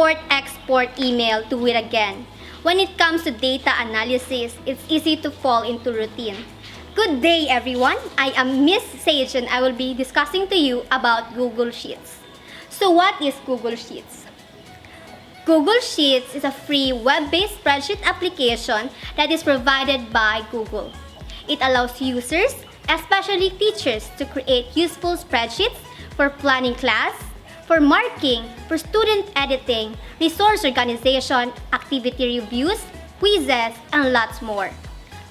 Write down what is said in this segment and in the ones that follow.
import-export email, do it again. When it comes to data analysis, it's easy to fall into routine. Good day, everyone. I am Miss Sage and I will be discussing to you about Google Sheets. So what is Google Sheets? Google Sheets is a free web-based spreadsheet application that is provided by Google. It allows users, especially teachers, to create useful spreadsheets for planning class, for marking, for student editing, resource organization, activity reviews, quizzes, and lots more.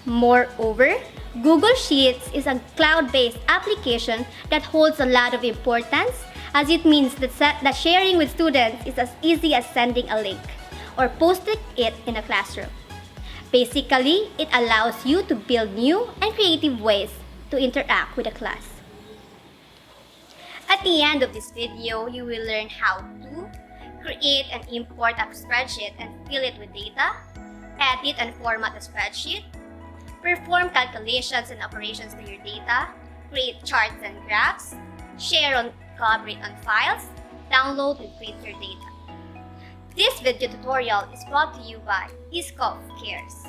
Moreover, Google Sheets is a cloud-based application that holds a lot of importance, as it means that sharing with students is as easy as sending a link or posting it in a classroom. Basically, it allows you to build new and creative ways to interact with the class. At the end of this video, you will learn how to create and import a spreadsheet and fill it with data, edit and format a spreadsheet, perform calculations and operations to your data, create charts and graphs, share and collaborate on files, download and print your data. This video tutorial is brought to you by ISCOF Cares.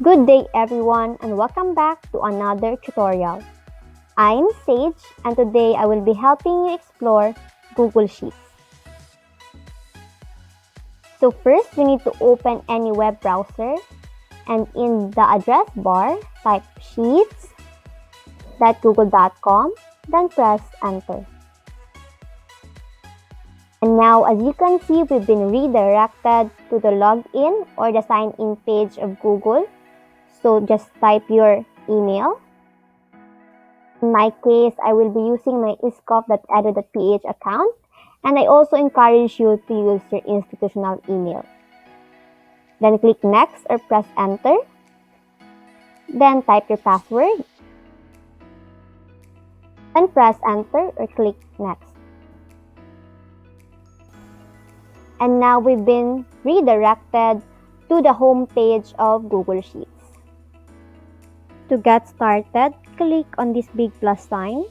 Good day everyone and welcome back to another tutorial. I'm Sage and today I will be helping you explore Google Sheets. So first we need to open any web browser and in the address bar type sheets.google.com, then press enter. And now as you can see, we've been redirected to the login or the sign in page of Google. So just type your email. In my case, I will be using my iscof.edu.ph account, and I also encourage you to use your institutional email. Then click next or press enter. Then type your password. Then press enter or click next. And now we've been redirected to the home page of Google Sheets. To get started, click on this big plus sign.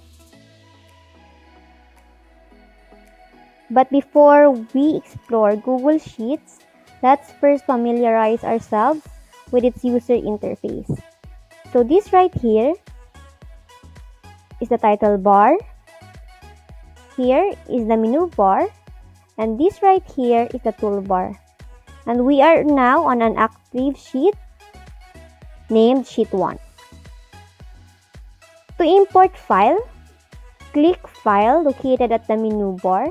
But before we explore Google Sheets, let's first familiarize ourselves with its user interface. So this right here is the title bar. Here is the menu bar. And this right here is the toolbar. And we are now on an active sheet named Sheet 1. To import file, click File located at the menu bar,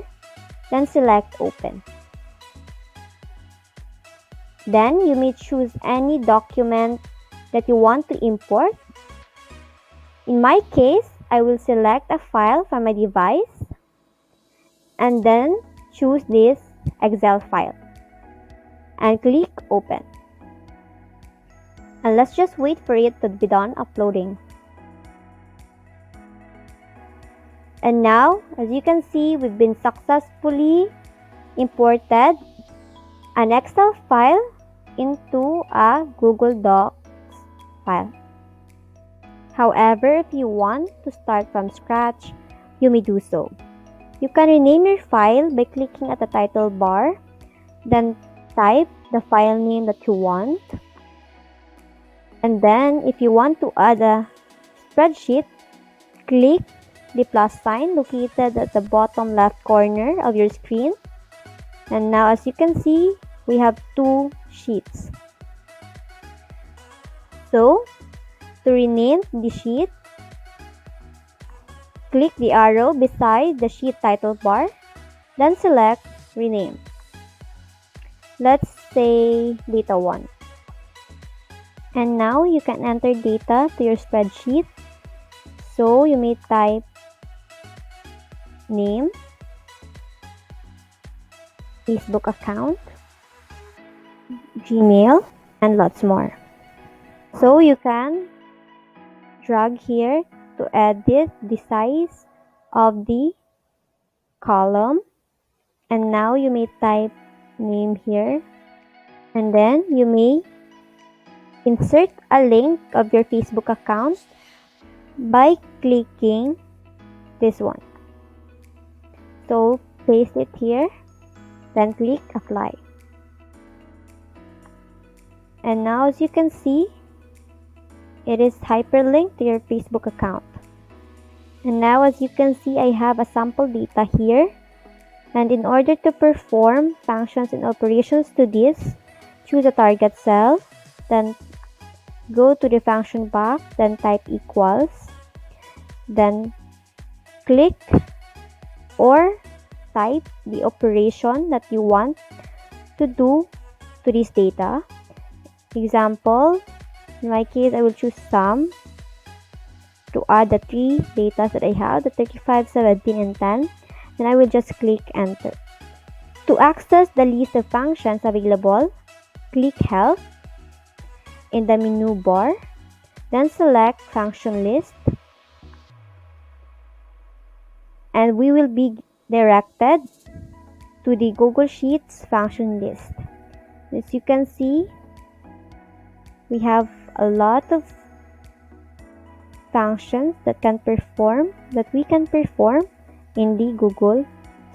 then select Open. Then you may choose any document that you want to import. In my case, I will select a file from my device and then choose this Excel file and click Open. And let's just wait for it to be done uploading. And now, as you can see, we've been successfully imported an Excel file into a Google Docs file. However, if you want to start from scratch, you may do so. You can rename your file by clicking at the title bar, then type the file name that you want. And then, if you want to add a spreadsheet, click the plus sign located at the bottom left corner of your screen. And now as you can see, we have two sheets. So, to rename the sheet, click the arrow beside the sheet title bar, then select Rename. Let's say Data 1. And now you can enter data to your spreadsheet. So you may type name, Facebook account, Gmail, and lots more. So you can drag here to edit the size of the column, and now you may type name here, and then you may insert a link of your Facebook account by clicking this one. So paste it here, then click apply. And now as you can see, it is hyperlinked to your Facebook account. And now as you can see, I have a sample data here. And in order to perform functions and operations to this, choose a target cell, then go to the function box, then type equals, then click or type the operation that you want to do to this data. Example, in my case, I will choose sum to add the three data that I have, the 35, 17, and 10. Then I will just click enter. To access the list of functions available, click help in the menu bar, then select function list, and we will be directed to the Google Sheets function list. As you can see, we have a lot of functions that we can perform in the Google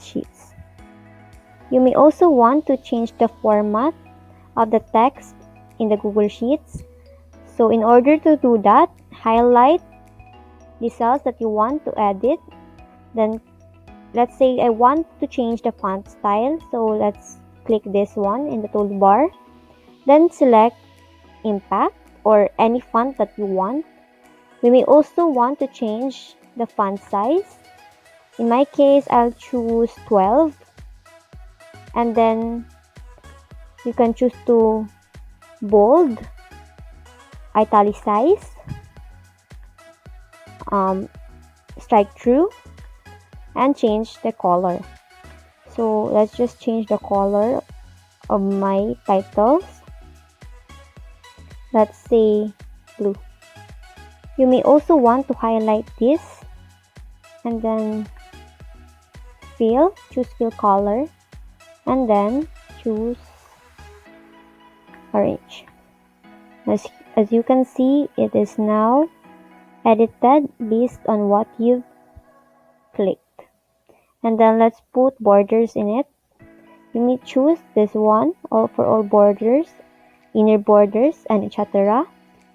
Sheets. You may also want to change the format of the text in the Google Sheets. So in order to do that, highlight the cells that you want to edit. Then let's say I want to change the font style. So let's click this one in the toolbar. Then select impact or any font that you want. We may also want to change the font size. In my case, I'll choose 12. And then you can choose to bold, italicize, strike through, and change the color. So let's just change the color of my titles. Let's say blue. You may also want to highlight this and then choose fill color, and then choose orange. As you can see, it is now edited based on what you've clicked. And then let's put borders in it. You may choose this one, for all borders, inner borders, and etc.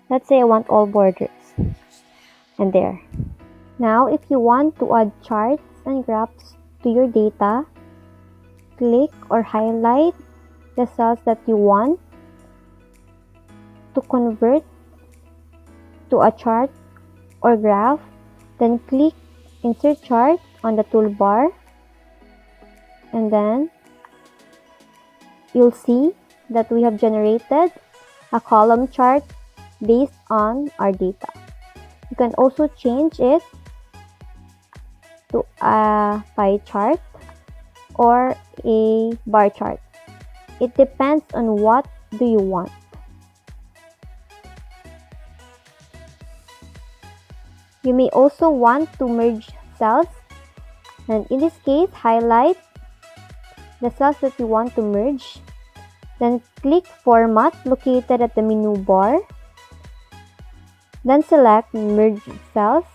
Let's say I want all borders. And there. Now, if you want to add charts and graphs to your data, click or highlight the cells that you want to convert to a chart or graph. Then click insert chart on the toolbar, and then you'll see that we have generated a column chart based on our data. You can also change it to a pie chart or a bar chart. It depends on what do you want. You may also want to merge cells, and in this case, highlight the cells that you want to merge. Then click Format located at the menu bar. Then select Merge Cells,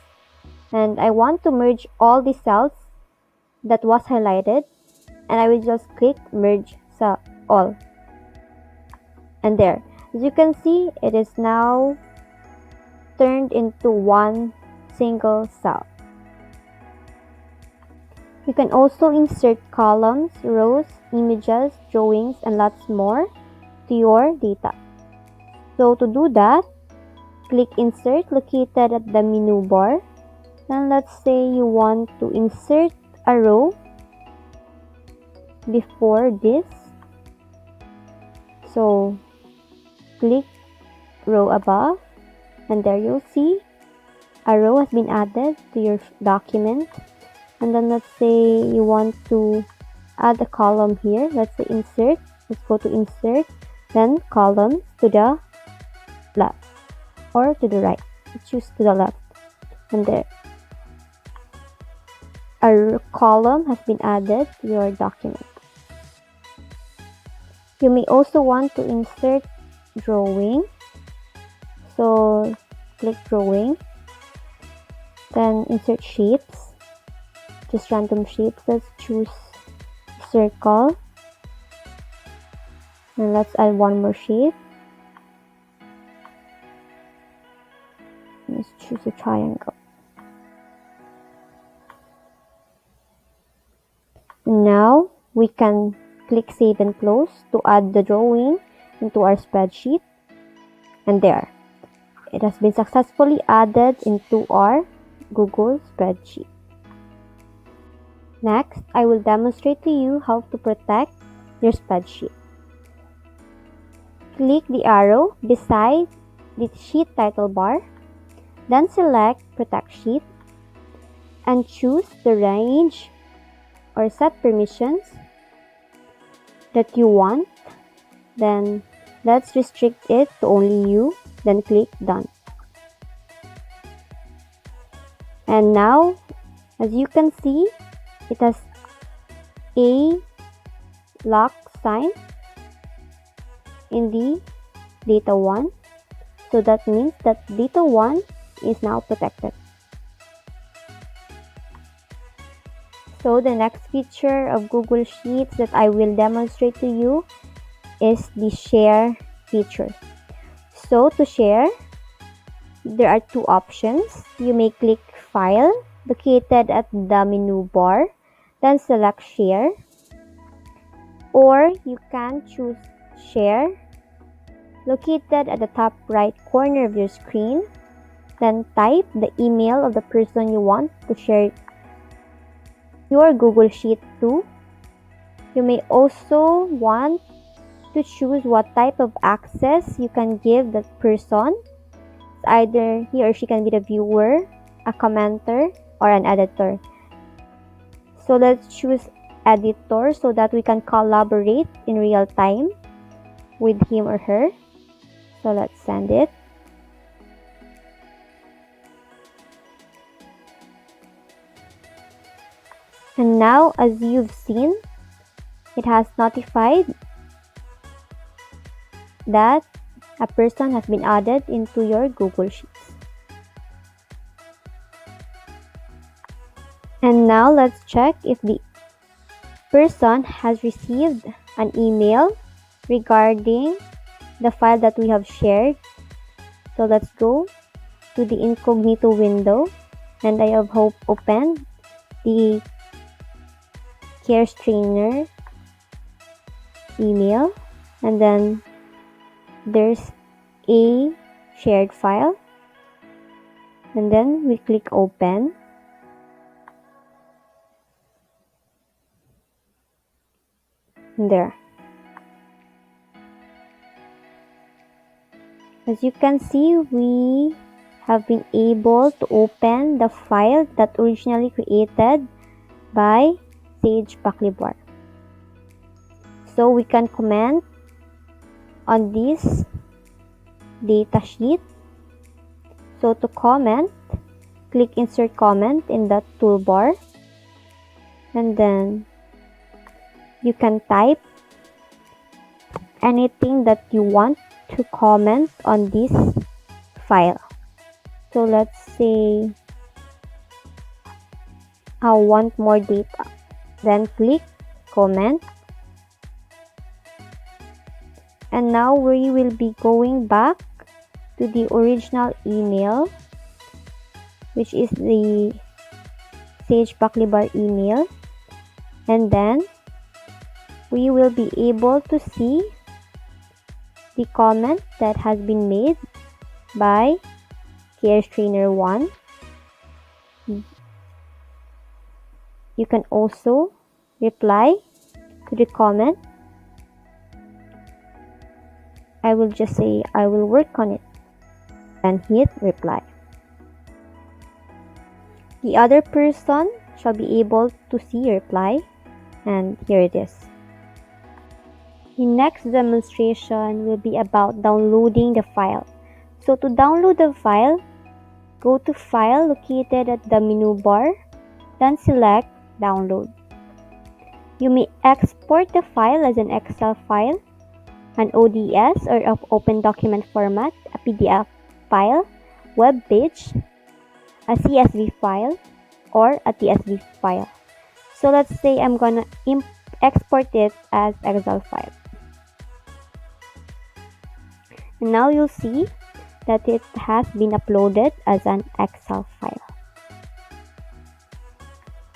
and I want to merge all the cells that was highlighted, and I will just click Merge Cell All. And there, as you can see, it is now turned into one single cell. You can also insert columns, rows, images, drawings, and lots more to your data. So to do that, click Insert located at the menu bar. Then let's say you want to insert a row before this. So click row above, and there you'll see a row has been added to your document. And then let's say you want to add a column here. Let's say insert. Let's go to insert, then columns to the left or to the right. Choose to the left, and there a column has been added to your document. You may also want to insert drawing, so click drawing, then insert shapes, just random shapes. Let's choose circle, and let's add one more shape. Let's choose a triangle. Now we can click save and close to add the drawing into our spreadsheet, and there it has been successfully added into our Google spreadsheet. Next, I will demonstrate to you how to protect your spreadsheet. Click the arrow beside the sheet title bar, then select Protect Sheet and choose the range or set permissions that you want. Then let's restrict it to only you, then click Done. And now, as you can see, it has a lock sign in the data 1. So that means that data 1 is now protected. So the next feature of Google Sheets that I will demonstrate to you is the share feature. So to share, there are two options. You may click File located at the menu bar, then select Share, or you can choose Share located at the top right corner of your screen, then type the email of the person you want to share your Google Sheet to. You may also want to choose what type of access you can give that person. Either he or she can be the viewer, a commenter, or an editor. So let's choose editor so that we can collaborate in real time with him or her. So let's send it. And now, as you've seen, it has notified that a person has been added into your Google Sheets. And now let's check if the person has received an email regarding the file that we have shared. So let's go to the incognito window, and I have opened the Care Trainer email, and then there's a shared file, and then we click open. There. As you can see, we have been able to open the file that originally created by Sage Paklibar. So we can comment on this data sheet. So to comment, click insert comment in that toolbar, and then you can type anything that you want to comment on this file. So let's say I want more data, then click comment, and now we will be going back to the original email, which is the Sage Paklibar email, and then we will be able to see the comment that has been made by Care Trainer 1. You can also reply to the comment. I will just say I will work on it and hit reply. The other person shall be able to see your reply, and here it is. The next demonstration will be about downloading the file. So to download the file, go to File located at the menu bar, then select Download. You may export the file as an Excel file, an ODS or of open document format, a PDF file, web page, a CSV file, or a TSV file. So let's say I'm gonna export it as Excel file. And now you'll see that it has been uploaded as an Excel file.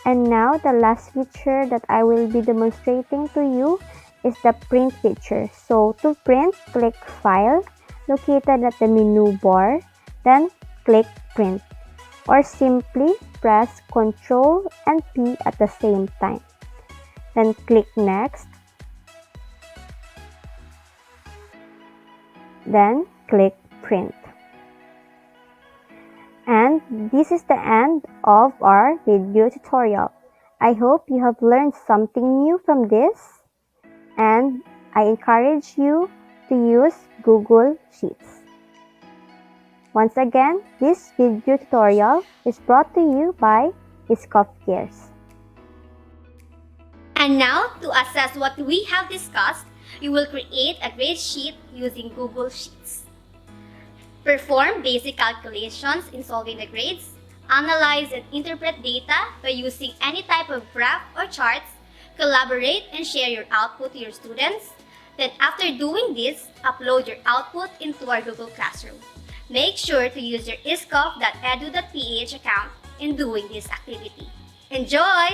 And now the last feature that I will be demonstrating to you is the print feature. So to print, click File located at the menu bar, then click Print, or simply press Ctrl and P at the same time. Then click Next, then click Print. And this is the end of our video tutorial. I hope you have learned something new from this, and I encourage you to use Google Sheets. Once again, this video tutorial is brought to you by ISCOF Cares. And now, to assess what we have discussed, you will create a grade sheet using Google Sheets. Perform basic calculations in solving the grades. Analyze and interpret data by using any type of graph or charts. Collaborate and share your output to your students. Then after doing this, upload your output into our Google Classroom. Make sure to use your iscof.edu.ph account in doing this activity. Enjoy!